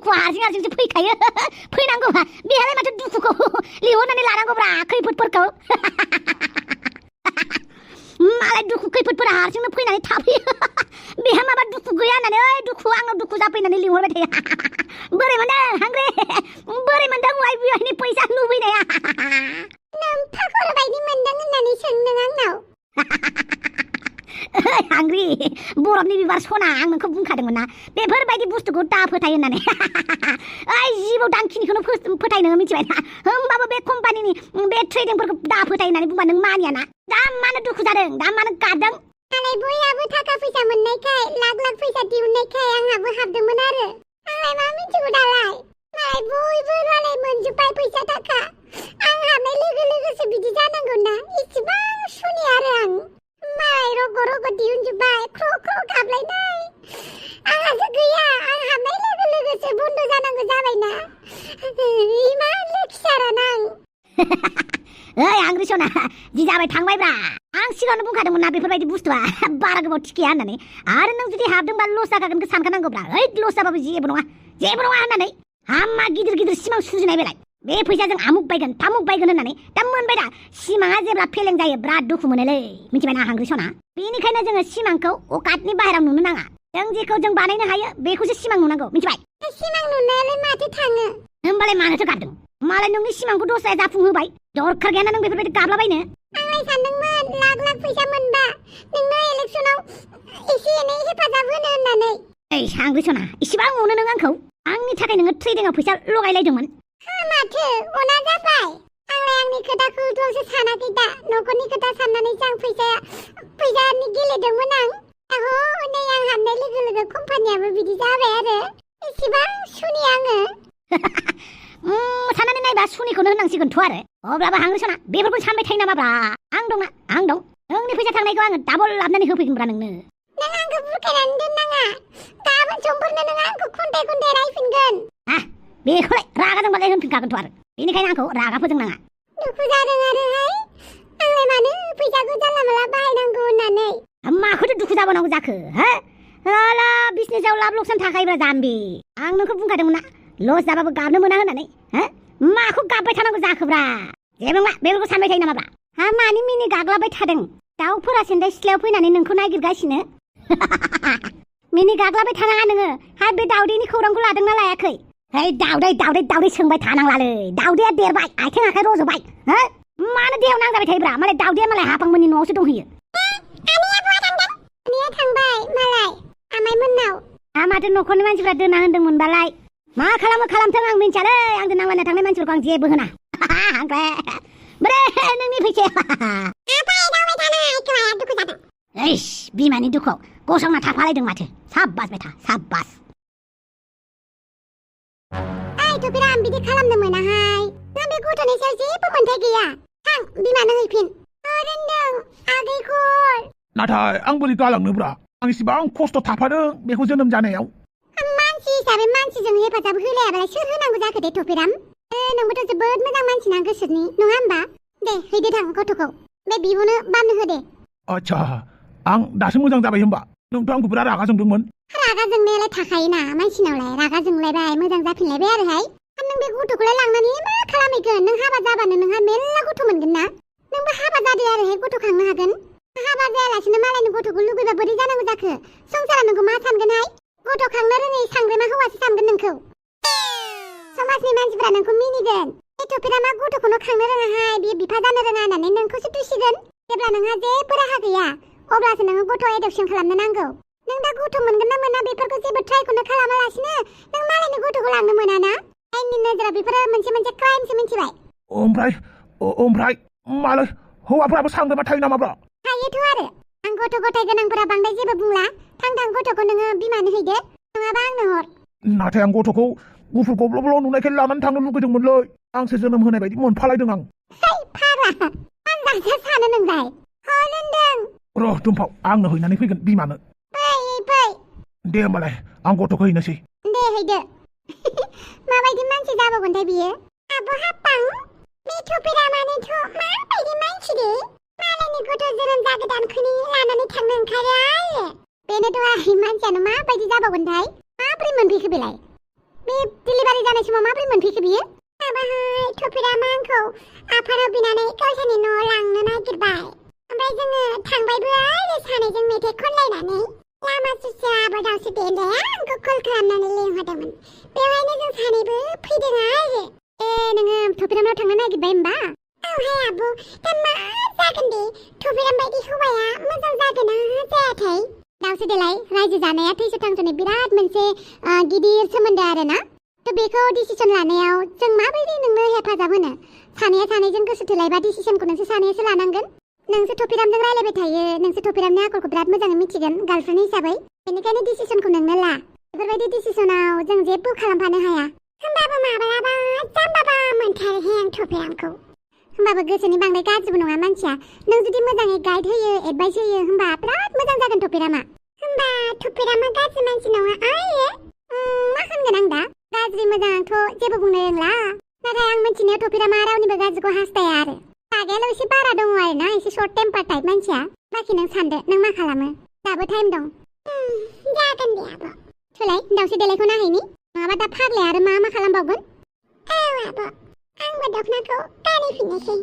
दुखु हारसिं फैखायो फैनांगौबा बेहालाय माथो दुखुखौ लिहरनानै लानांगौब्रा खैफोदफोरखौ मालाय दुखु खैफोदफोरा हारसिंनो फैनानै थाफैयो बेहा माबा दुखु गैया होननानै ओइ दुखु आंनाव दुखु जाफैनानै लिंहरबाय थायो बोरै मोनदों हांग्रे बोरै मोनदों YBY नि फैसा लुबैनाया नोम्फाखर बायदि मोनदों होननानै सोंदों आंनाव हांग्रि बरफनि बिबार सना आं नोंखौ बुंखादोंमोन ना बेफोरबायदि बुस्थुखौ दा फोथाय होननानै ओइ जिबौ दांखिनिखौनो फोथाय नोङो मिथिबाय ना होमबाबो बे कम्पानिनि बे ट्रेडिंफोरखौ दा फोथाय होननानै बुंबा नों मानियाना दा मानो दुखु जादों दा मानो गाबदों आंलाय बयहाबो थाखा फैसा मोननायखाय लाख लाख फैसा दिहुननायखाय आंहाबो हाबदोंमोन आरो आंलाय मा मिथिगौ दालाय मालाय बयबो मालाय मोनजोब्बाय फैसा थाखा आं हाबनाय लोगो लोगोसो बिदि जानांगौ ना इसेबां सुनि आरो आं मालाय रग' रग' दिहुनजोब्बाय ख्र' ख्र' गाबलायनाय आंहासो गैया आं हाबनाय लोगो लोगोसो बन्द' जानांगौ जाबायना इमान लोखिसारान आं ओइ हांग्रि सना जि जाबाय थांबायब्रा आं सिगाङावनो बुंखादोंमोन ना बेफोरबायदि बुस्थुआ बारा गोबाव थिखिया होननानै आरो नों जुदि हाबदोंबा लस जाखागोनखौ सानखानांगौब्रा ओइ लस जाबाबो जेबो नङा होननानै हामा गिदिर गिदिर सिमां सुजुनाय बेलाय बे फैसाजों आमुक बायगोन थामुक बायगोन होननानै दा मोनबाय दा सिमाङा जेब्ला फेलें जायो बिराद दुखु मोनोलै मिथिबायना हांग्रि सना बेनिखायनो जोङो सिमांखौ अकातनि बाहेराव नुनो नाङा जों जेखौ जों बानायनो हायो बेखौसो सिमां नुनांगौ मिथिबाय सिमां नुनायालाय माथो थाङो होमबालाय मानोथो गाबदों मालाय नोंनि सिमांखौ दस्राया जाफुंहोबाय दरखार गैयाना नों बेफोरबायदि गाबलाबायनो आंलाय सानदोंमोन लाख लाख फैसा मोनबा नोंनो इलेक्सनाव एसे एनै हेफाजाब होनो होननानै ओइ हांग्रि सना इसेबां अनो नों आंखौ आंनि थाखाय नोङो ट्रेडिंआव फैसा लगायलायदोंमोन माथो अना जाबाय आंलाय आंनि खोथाखौल'सो सानाखै दा न'खरनि खोथा साननानैसो आं फैसानि गेलेदोंमोन आं नै आं हाबनाय लोगो लोगो कम्पानियाबो बिदि जाबाय आरो एसेबां सुनि आङो साननानै नायबा सुनिखौनो होननांसिगोनथ' आरो अब्लाबो हांग्रि सना बेफोरखौ सानबाय थायो नामाब्रा आं दं नोंनि फैसा थांनायखौ आङो डाबल लाबनानै होफैगोनब्रा नोंनो नों आंखौ बुरखायनानै दोननाङा गाबोन समफोरनो नों आंखौ खन्थाइ रायफिनगोन बेखौलाय रागा जोंबालाय होनफिनखागोनथ' आरो बेनिखायनो आंखौ रागा फोजोंनाङा दुखु जादों आरोहाय आंलाय मानो फैसाखौ जानला माला बाहायनांगौ होननानै माखौथो दुखु जाबावनांगौ जाखो हाला बिजनेसाव लाब लकसान थाखायोब्रा जाम्बि आं नोंखौ बुंखादोंमोन ना लस जाबाबो गाबनो मोना होननानै माखौ गाबबाय थानांगौ जाखोब्रा जेबो नङा बेफोरखौ सानबाय थायो नामाब्रा मानि मिनि गाग्लाबाय थादों दाउफोरा सेन्दाय सिथ्लायाव फैनानै नोंखौ नागिरगासिनो मिनि गाग्लाबाय थानाङा नोङो बे दाउदैनि खौरांखौ लादोंना लायाखै दाउदै सोंबाय थानांलालै दाउदैया देरबाय आथिं आखाइ रज'बाय मानो देहायाव नांजाबाय थायोब्रा मालाय दाउदैया मालाय हाफांमोननि न'आवसो दंहैयो आनैया थांबाय मालाय आमाइमोननाव माथो न'खरनि मानसिफ्रा दोना होनदोंमोनबालाय मा खालामो खालामथों आं मिन्थियालै आं नांलायना थांनाय मानसिफोरखौ आं जेबो होना बोरे नोंनि फैसाया बिमानि दुखुआव गसंना थाफालायदों माथो साब्बास बेथा साब्बास थुफिरा आं बिदि खालामनो मोनाहाय आं बे गथ'नि सायाव जेबो मोन्थाय गैया थां बिमानो हैफिन रोंदों आगैखौर नाथाय आं बोरै गालांनोब्रा आं इसेबां खस्थ' थाफादों बेखौ जोनोम जानायाव मानसि हिसाबै मानसिजों हेफाजाब होलायाबालाय सोर होनांगौ जाखो दे थुफिराम नोंबोथ' जोबोद मोजां मानसिना गोसोनि नङा होमबा दे हैदो थां गथ'खौ बे बिब'नो बामनो होदे आच्छा आं दासो मोजां जाबाय होमबा नोंथ' आंखौ बिराद रागा जोंदोंमोन रागा जोंनायालाय थाखायोना मानसिनावलाय रागा जोंलायबाय मोजां जाफिनलायबाय आरोहाय नों बे गथ'खौलाय लांनानै मा खालामहैगोन नों हाबा जाबानो नोंहा मेरला गथ' मोनगोन ना नोंबो हाबा जादो आरोहाय गथ' खांनो हागोन हाबा जायालासिनो मालायनि गथ'खौ लुबैबा बोरै जानांगौ जाखो संसारा नोंखौ मा सानगोनहाय गथ' खांनो रोङै सांग्रेमा हौवासो सानगोन नोंखौ समाजनि मानसिफ्रा नोंखौ मिनिगोन थुफिरा मा गथ'खौनो खांनो रोङाहाय बियो बिफा जानो रोङा होननानै नोंखौसो दुसिगोन जेब्ला नोंहा जेबो राहा गैया अब्लासो नोङो गथ' एडप्शन खालामनो नांगौ नों दा गथ' मोनगोन ना मोना बेफोरखौ जेबो ट्राइखौनो खालामालासिनो नों मालायनि गथ'खौ लांनो मोना ना आयेननि नोजोराव बेफोरो मोनसे क्राइमसो मिथिबाय ओमफ्राय मालाय हौवाफ्राबो सांग्रेमा थायो नामाब्रा थायोथ' आरो आं गथ' गथाय गोनांफोरा बांद्राय जेबो बुंला थां गथ'खौ नोङो बिमानो हैदो नङाबा आंनो हर नाथाय आं गथ'खौ गुफुर गब्ल' नुनायखाय लानानै थांनो लुगैदोंमोनलै आंसो जोनोम होनाय बायदि मोनफालायदों आं फाग्ला आं सानो नोंलाय होनदों र' दुम्फाव आंनो हैनानै फैगोन बिमानो फै दे होमबालाय आं गथ'खौ हैनोसै दे हैदो माबायदि मानसि जाबावगोनथाय बियो आब' हापां बे थुफिरा मानोथ' माबायदि मानसि दे मालायनि गथ' जोनोम जागोदानखौनो लानानै थांनो ओंखारो आरो बेनोथ' मानसियानो माबायदि जाबावगोनथाय माब्रै मोनफैखो बेलाय बे डिलिभारि जानाय समाव माबोरै मोनफैखो बियो माबाहाय थफिरामा आंखौ आफानाव बिनानै गावसोरनि न'आव लांनो नागिरबाय ओमफ्राय जोङो थांबायबो आरो सानैजों मेथाइ खनलायनानै लामा ससेयाव आब' दावस्रि देन्दाया आंखौ कल खालामनानै लिंहरदोंमोन बेवहायनो जों सानैबो फैदों आरो नोङो थफिरामनाव थांनो नागिरबाय होमबा औहाय आब' दा मा जागोन दे थफिराम बायदि हौवाया मोजां जागोन ना जायाथाय दावस्रि देलाय रायजो जानाया थैस' थांस'नि बिराद मोनसे गिदिर सोमोन्दो आरोना थ' बेखौ डिसिसन लानायाव जों माबायदि नोंनो हेफाजाब होनो सानैया सानैजों गोसो थोलायबा डिसिसनखौ नोंसोर सानैयासो लानांगोन नोंसोर थफिरामजों रायलायबाय थायो नोंसोर थफिरामनि आखलखौ बिराद मोजाङै मिथिगोन गार्लफ्रेन्ड हिसाबै बेनिखायनो डिसिसनखौ नोंनो ला बेफोरबायदि डिसिसनाव जों जेबो खालामफानो हाया होमबाबो माब्लाबा जाम्बाबा मोनथारोहाय आं थफिरामखौ होमबाबो गोसोनि बांद्राय गाज्रिबो नङा मानसिया नों जुदि मोजाङै गाइड होयो एडभाइस होयो होमबा बिराद मोजां जागोन थफिरामा होमबा थफिरामा गाज्रि मानसि नङा आयो मा होनगोन आं दा गाज्रि मोजांथ' जेबो बुंनो रोंला नाथाय आं मिथिनायाव थफिरामा रावनिबो गाज्रिखौ हास्थाया आरो रागायाल' एसे बारा दङ आरोना एसे शर्ट टेम्पार टाइप मानसिया बाखि नों सानदो नों मा खालामो दाबो टाइम दं जागोन दे आब' थुलाय दावस्रि देलायखौ नायहैनि नङाबा दा फाग्लाया आरो मा खालामबावगोन औ आब' आंबो दख'नाखौ गानहैफिननोसै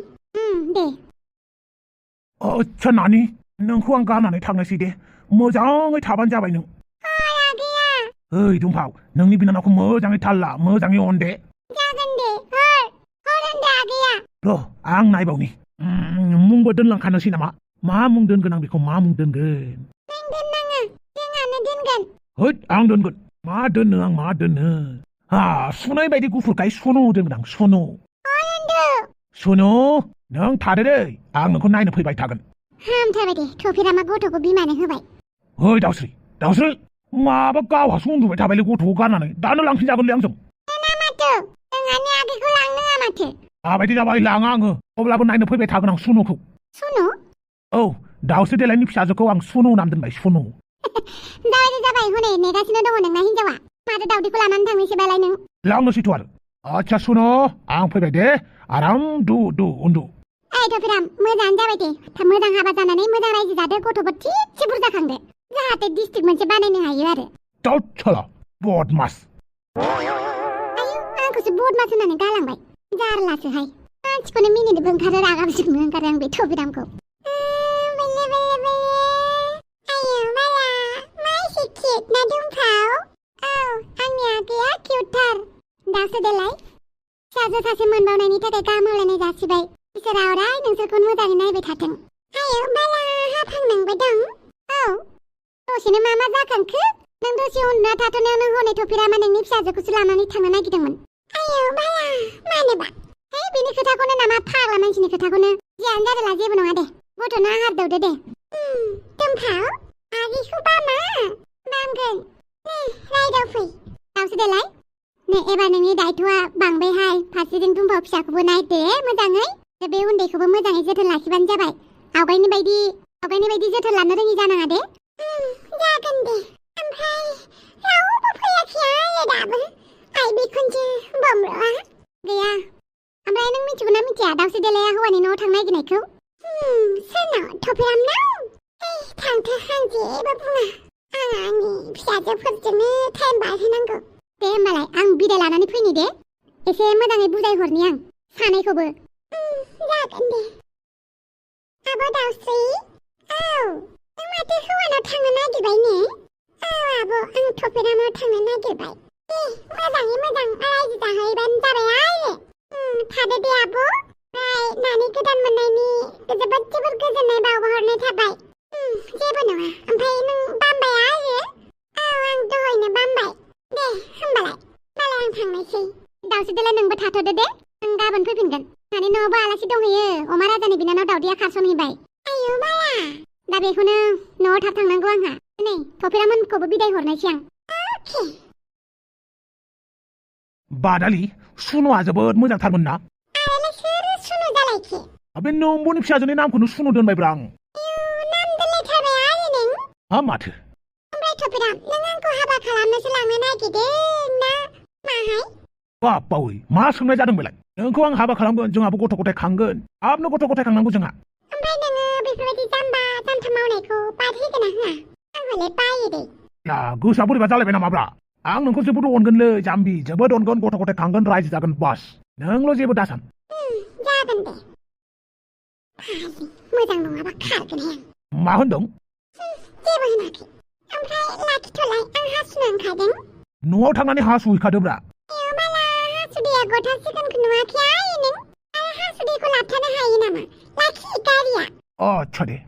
दे आच्छा नानि नोंखौ आं गारनानै थांनोसै दे मोजाङै थाबानो जाबाय नों ओइ दुम्फाव नोंनि बिनानावखौ मोजाङै थाल ला मोजाङै अन दे जागोन दे हर होनदो आगैया र' आं नायबावनि मुंबो दोनलांखानोसै नामा मा मुं दोनगोन आं बेखौ मा मुं दोनगोन नों दोननाङा जोंहानो दोनगोन होद आं दोनगोन मा दोननो आं मा दोननो सुनाय बायदि गुफुरखाय सुनु दोनगोन आं सुनु सुनु नों थादो दै आं नोंखौ नायनो फैबाय थागोन हामथारबाय दे थफिरामा गथ'खौ बिमानो होबाय ओइ दावस्रि माबा गावहासो उन्दुबाय थाबायलै गथ'खौ गारनानै दानो लांफिनजागोनलै आंजों माथो जोंहानि आगैखौ लांनाङा माथो माबायदि जाबाय लाङा आङो अब्लाबो नायनो फैबाय थागोन आं सुनुखौ सुनु औ दावस्रि देलायनि फिसाजोखौ आं सुनु नाम दोनबाय सुनु जाबाय हनै नेगासिनो दङ नोंना हिनजावा माथो दावदैखौ लानानै थांनोसैबालाय नों लांनोसैथ' आरो आच्छा सुनु आं फैबाय दे आराम दु उन्दु ओइ थफिराम मोजाङानो जाबाय दे मोजां हाबा जानानै मोजां रायजो जादो गथ'फोर थिगसे बुरजा खांदो जाहाथे डिस्ट्रिक्ट मोनसे बानायनो हायो आरो दाउला बदमास आयु आंखौसो बदमास होननानै गालांबाय जारलासोहाय मानसिखौनो मिनिनोबो ओंखारो रागा जोंनो ओंखारो आं बे थफिरामखौ आयु माला मा एसे किउट ना दुम्फाव औ आंनि आगैया किउटथार दावस्रि देलाय फिसाजो सासे मोनबावनायनि थाखाय गाहाम हामलायनाय जासिबाय इसोरा अराय नोंसोरखौ मोजाङै नायबाय थाथों आयौ माला हाफांनांबो दं औ दसेनो मा जाखांखो नों दसे उन्दुना थाथ'नायावनो हनै थफिरामा नोंनि फिसाजोखौसो लानानै थांनो नागिरदोंमोन आयौ माला मानोबा बेनि खोथाखौनो नामा फाग्ला मानसिनि खोथाखौनो जियानो जादोला जेबो नङा दे गथ'नो आहार दौदो दे दुम्फाव आगैखौ बामा बामगोन रायदाव फै दावस्रि देलाय नै एबार नोंनि दायथ'आ बांबायहाय फारसेजों दुम्फाव फिसाखौबो नायदो मोजाङै बे उन्दैखौबो मोजाङै जोथोन लाखिबानो जाबाय आवगायनि बायदि जोथोन लानो रोङि जानाङा दे जागोन दे ओमफ्राय रावबो फैयाखै आरो दाबो आइ बिखुनजो बमर'आ गैया ओमफ्राय नों मिथिगौ ना मिथिया दावस्रि देलाया हौवानि न'आव थांनो नागिरनायखौ सोरनाव थफिरामनाव थांथो आं जेबो बुङा आं आंनि फिसाजोफोरजोंनो टाइम बारहोनांगौ दे होमबालाय आं बिदाय लानानै फैनि दे एसे मोजाङै बुजायहरनि आं सानैखौबो जागोन दे आब' दावस्रि औ नों माथो हौवानाव थांनो नागिरबाय ने औ आब' आं थफिरामाव थांनो नागिरबाय दे मोजाङै मोजां रायजो जाहैबानो जाबाय आरो थादो दे आब' नानि गोदान मोननायनि जोबोद गोजोननाय बावहरनाय थाबाय जेबो नङा ओमफ्राय नों बामबाय आरो औ आं दहायनो बामबाय दे होमबालाय आं थांनोसै दावस्रि देलाय नोंबो थाथ'दो दे आं गाबोन फैफिनगोन माने न'आवबो आलासि दंहैयो अमा राजानि बिनानाव दावदैया खारसनहैबाय आयौ माया दा बेखौनो न'आव थाब थांनांगौ आंहा नै थफिरामोनखौबो बिदाय हरनायसै आं अके बादालि सुनुआ जोबोद मोजांथारमोन ना आरोलाय सोर सुनु जालायखो बे नोंबोनि फिसाजोनि नामखौनो सुनु दोनबायब्रा आं नाम दोनलायथारबाय आरो नों माथो ओमफ्राय थफिराम नों आंखौ हाबा खालामनोसो लांनो नागिरदों ना माहाय बावै मा सोंनाय जादों बेलाय नोंखौ आं हाबा खालामगोन जोंहाबो गथ' गथाय खांगोन आबनो गथ' गथाय खांनांगौ जोंहा ओमफ्राय नोङो बेफोरबायदि जाम्बा जाम्था मावनायखौ बाद होगोन ना होआ आं हले बायो दे गोसोआ बोरैबा जालायबाय नामाब्रा आं नोंखौ जोबोद अनगोनलै जाम्बि जोबोद अनगोन गथ' गथाय खांगोन रायजो जागोन बास नोंल' जेबो दासान जागोन दे फाग्लि मोजां नङाबा खारगोनहाय आं मा होनदों जेबो होनाखै ओमफ्राय लाखिथ'लाय आं हासुनो ओंखारदों न'आव थांनानै हासुहैखादोब्रा एबाला हासुदैया गथासिगोनखौ नुवाखै आइ नों आरो हासुदैखौ लाबथानो हायो नामा लाखि गारिया आच्छा दे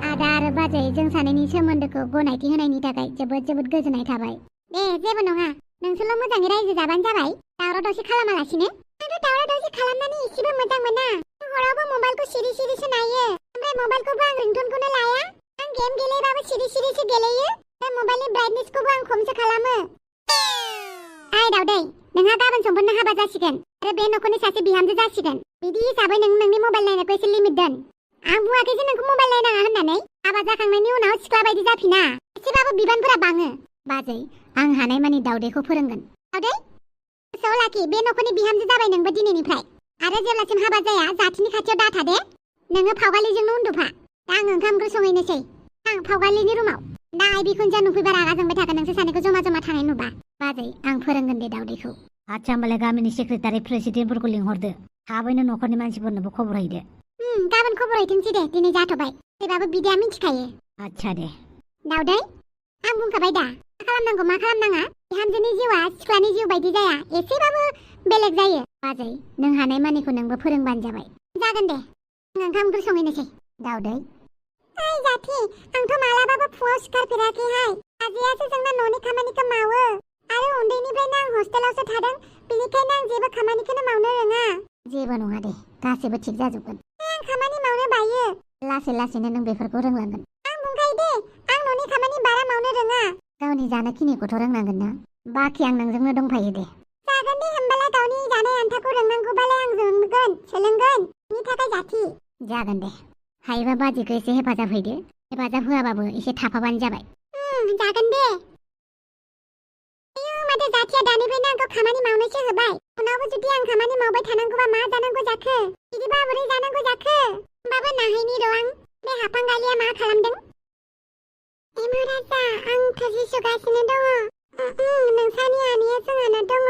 आदा आरो बाजै जों सानैनि सोमोन्दोखौ गनायथि होनायनि थाखाय जोबोद जोबोद गोजोननाय थाबाय दे जेबो नङा नोंसोरल' मोजाङै रायजो जाबानो जाबाय दावराव दावसि खालामालासिनो आंथ' दावराव दावसि खालामनानै एसेबो मोजां मोना हरावबो मबाइलखौ सिरि सिरिसो नायो ओमफ्राय मबाइलखौबो आं रिंटनखौनो लाया आं गेम गेलेबाबो सिरि सिरिसो गेलेयो ओमफ्राय मबाइलनि ब्राइटनेसखौबो आं खमसो खालामो आइ दावदै नोंहा गाबोन समफोरनो हाबा जासिगोन आरो बे न'खरनि सासे बिहामजो जासिगोन बिदि हिसाबै नों नोंनि मबाइल नायनायखौ एसे लिमिट दोन आं बुङाखै जे नोंखौ मबाइल नायनाङा होननानै हाबा जाखांनायनि उनाव सिख्ला बायदि जाफिना एसेबाबो बिबानफोरा बाङो बाजै आं हानायमानि दावदैखौ फोरोंगोन दावदै गोसोआव लाखि बे न'खरनि बिहामजो जाबाय नोंबो दिनैनिफ्राय आरो जेब्लासिम हाबा जाया जाथिनि खाथियाव दाथा दे नोङो फावगालिजोंनो उन्दुफा दा आं ओंखाम ओंख्रि संहैनोसै आं फावगालिनि रुमाव दा आइ बिखुनजोआ नुफैबा रागा जोंबाय थागोन नोंसोर सानैखौ जमा जमा थानाय नुबा बाजै आं फोरोंगोन दे दावदैखौ आच्छा होमबालाय गामिनि सेक्रेटारि प्रेसिडेन्टफोरखौ लिंहरदो थाबैनो न'खरनि मानसिफोरनोबो खबर हैदो गाबोन खबर हैथोंसै दे दिनै जाथ'बाय थेवबाबो बिदाया मिथिखायो आच्छा दे दावदै आं बुंखाबाय दा मा खालामनांगौ मा खालामनाङा बिहामजोनि जिउआ सिख्लानि जिउ बायदि जाया एसेबाबो बेलेग जायो बाजै नों हानाय मानिखौ नोंबो फोरोंबानो जाबाय जागोन दे आं ओंखाम ओंख्रि संहैनोसै दावदै ओइ जाथि आंथ' मालाबाबो फुङाव सिखारफेराखैहाय आजैयासो जोंना न'नि खामानिखौ मावो आरो उन्दैनिफ्रायनो आं हस्टेलावसो थादों बेनिखायनो आं जेबो खामानिखौनो मावनो रोङा जेबो नङा दे गासैबो थिग जाजोबगोन आं खामानि मावनो बायो लासै लासैनो नों बेफोरखौ रोंलांगोन आं बुंखायो दे आं न'नि खामानि बारा मावनो रोङा गावनि जानोखिनिखौथ' रोंनांगोन ना बाखि आं नोंजोंनो दंफायो दे जागोन दे होमबालाय गावनि जानाय आन्थाखौ रोंनांगौबालाय आं रोंगोन सोलोंगोन बिनि थाखाय जाथि जागोन दे हायोबा बाजैखौ एसे हेफाजाब हैदो हेफाजाब होआबाबो एसे थाफाबानो जाबाय जागोन दे माथो जाथिया दानिफ्रायनो आंखौ खामानि मावनोसो होबाय उनावबो जुदि आं खामानि मावबाय थानांगौबा मा जानांगौ जाखो बिदिबा बोरै जानांगौ जाखो होमबाबो नाहैनि र' आं बे हाफांगालिया मा खालामदों एमा राजा आं थोरसि सुगासिनो दङ नोंसानि आनैया जोंहाना दङ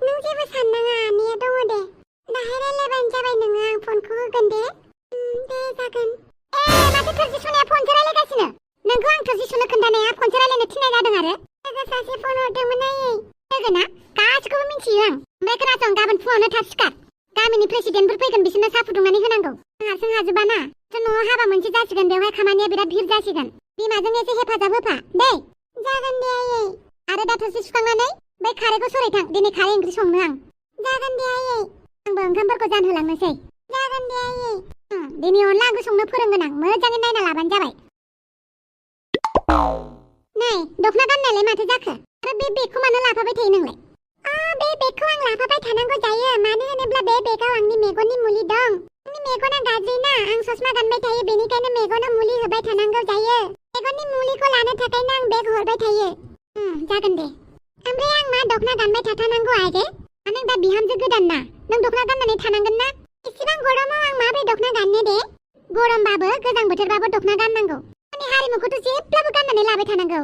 नों जेबो साननाङा आनैया दङ दे दाहाय रायलायबानो जाबाय नोङो आं फनखौ होगोन दे जागोन माथो थोरसि सुनाया फनसो रायलायगासिनो नोंखौ आं थोरसि सुनो खोन्थानाया फनसो रायलायनो थिननाय जादों आरो लोगो सासे फन हरदोंमोन आयै लोगोना गासिखौबो मिन्थियो आं ओमफ्राय खोनासं गाबोन फुङावनो थाब सिखार गामिनि प्रेसिडेन्टफोर फैगोन बिसोरनो साहा फुदुंनानै होनांगौ आं हारसिं हाजोबा ना न'आव हाबा मोनसे जासिगोन बेवहाय खामानिया बिराद भिर जासिगोन बिमाजों एसे हेफाजाब होफा दे जागोन दे आयै आरो दा थोरसि सुखांनानै बै खारैखौ सरायथां दिनै खारै ओंख्रि संनो आं जागोन दे आयै आंबो ओंखामफोरखौ जानहोलांनोसै जागोन दे आयै दिनै अनला ओंख्रि संनो फोरोंगोन आं मोजाङै नायना लाबानो जाबाय नै दखना गाननायलाय माथो जाखो आरो बे बेगखौ मानो लाफाबाय थायो नोंलाय बे बेगखौ आं लाफाबाय थानांगौ जायो मानो होनोब्ला बे बेगाव आंनि मेगननि मुलि दं आंनि मेगना गाज्रि ना आं ससमा गानबाय थायो बेनिखायनो मेगनाव मुलि होबाय थानांगौ जायो मेगननि मुलिखौ लानो थाखायनो आं बेग हरबाय थायो जागोन दे ओमफ्राय आं मा दखना गानबाय थाथारनांगौ आइजे नों दा बिहामजो गोदान ना नों दखना गाननानै थानांगोन ना एसेबां गरमाव आं माबोरै दखना गाननो दे गरमबाबो गोजां बोथोरबाबो दखना गाननांगौ माने हारिमुखौथ' जेब्लाबो गाननानै लाबाय थानांगौ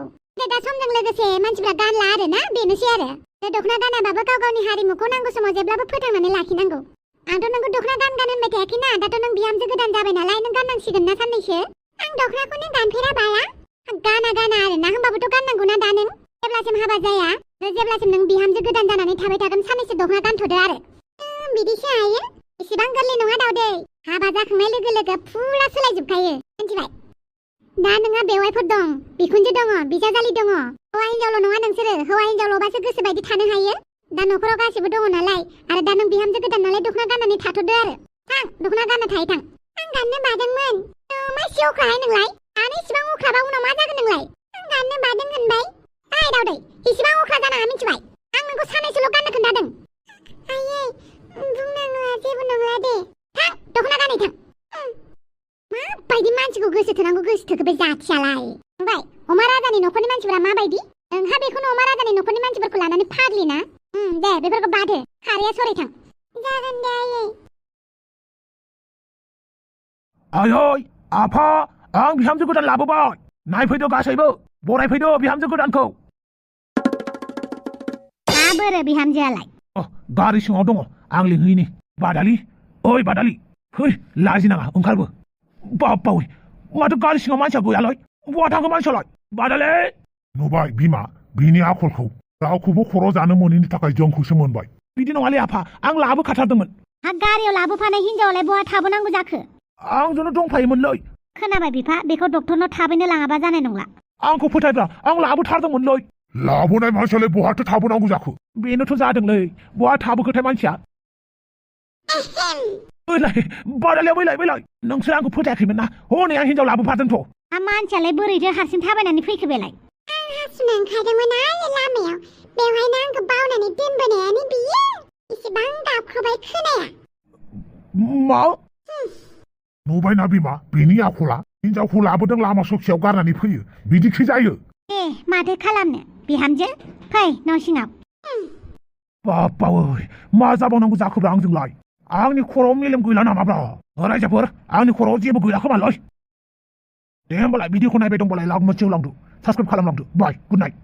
दा समजों लोगोसे मानसिफ्रा गानला आरो ना बेनोसै आरो बे दखना गानाबाबो गाव गावनि हारिमुखौ नांगौ समाव जेब्लाबो फोथांनानै लाखिनांगौ आंथ' नोंखौ दखना गान होनबाय थायाखैना दाथ' नों बिहामजो गोदान जाबाय नालाय नों गाननांसिगोन ना साननैसो आं दखनाखौनो गानफेरा बाया गाना आरो ना होमबाबोथ' गाननांगौ ना दा नों जेब्लासिम हाबा जाया जेब्लासिम नों बिहामजो गोदान जानानै थाबाय थागोन साननैसो दखना गानथ'दो आरो बिदिसो हायो एसेबां गोरलै नङा दावदै हाबा जाखांनाय लोगो लोगो फुरा सोलायजोबखायो मिथिबाय दा नोंहा बेवाइफोर दं बिखुनजो दङ बिजावजालि दङ हौवा हिनजावल' नङा नोंसोरो हौवा हिनजावल'बासो गोसो बायदि थानो हायो दा न'खराव गासिबो दङ नालाय आरो दा नों बिहामजो गोदान नालाय दखना गाननानै थाथ'दो आरो थां दखना गानना थायो थां आं गाननो बादोंमोन मा सिवखाहाय नोंलाय दानो इसिबां अख्राबा उनाव मा जागोन नोंलाय आं गाननो बादों होनबाय ओइ दावदै इसिबां अख्रा जानाङा मिथिबाय आं नोंखौ सानैसोल' गाननो खोन्थादों आयै बुंनाङा जेबो नंला दे थां दखना गानै थां माबायदि मानसिखौ गोसो थोनांगौ गोसो थोखो बे जाथियालाय ओमफ्राय अमा राजानि न'खरनि मानसिफोरा माबायदि नोंहा बेखौनो अमा राजानि न'खरनि मानसिफोरखौ लानानै फाग्लि ना दे बेफोरखौ बादो खारैया सराय थां जागोन दे आयै आयै आफा आं बिहामजो गोदान लाबोबाय नायफैदो गासैबो बरायफैदो बिहामजो गोदानखौ माबोरै बिहामजोआलाय गारि सिङाव दङ आं लिंहैनि बादालि ओइ बादालि फै लाजिनाङा ओंखारबो बावै माथो गारि सिङाव मानसिया गैयालै बहा थांखो मानसियालाय बादालि नुबाय बिमा बिनि आखलखौ रावखौबो खर' जानो मोनैनि थाखाय जोंखौसो मोनबाय बिदि नङालै आफा आं लाबोखाथारदोंमोन हा गारियाव लाबोफानाय हिनजावालाय बहा थाबोनांगौ जाखो आंजोंनो दंफायोमोनलै खोनाबाय बिफा बेखौ डक्टरनाव थाबैनो लाङाबा जानाय नंला आंखौ फोथायब्रा आं लाबोथारदोंमोनलै लाबोनाय मानसियालाय बहाथो थाबोनांगौ जाखो बेनोथ' जादोंलै बहा थाबोखोथाय मानसिया बैलाय बादालिया बैलाय नोंसोर आंखौ फोथायाखैमोन ना हनै आं हिनजाव लाबोफादोंथ' मानसियालाय बोरैथो हारसिं थाबायनानै फैखो बेलाय आं हासुनो ओंखारदोंमोन आरो लामायाव बेवहायनो आंखौ बावनानै दोनबोनायानो बियो इसेबां गाबख्रावबाय खोनाया मा नुबायना बिमा बेनि आखला हिनजावखौ लाबोदों लामा ससेयाव गारनानै फैयो बिदिखि जायो माथो खालामनो बिहामजो फै न' सिङाव बाबावै मा जाबावनांगौ जाखोब्रा आंजोंलाय आंनि खर'आव मेलेम गैला नामाब्रा रायजोफोर आंनि खर'आव जेबो गैला खोमालै दे होमबालाय भिडिअखौ नायबाय दंबालाय लाइक मोनसे होलांदो साबस्क्राइब खालामलांदो बाय गुड नाइट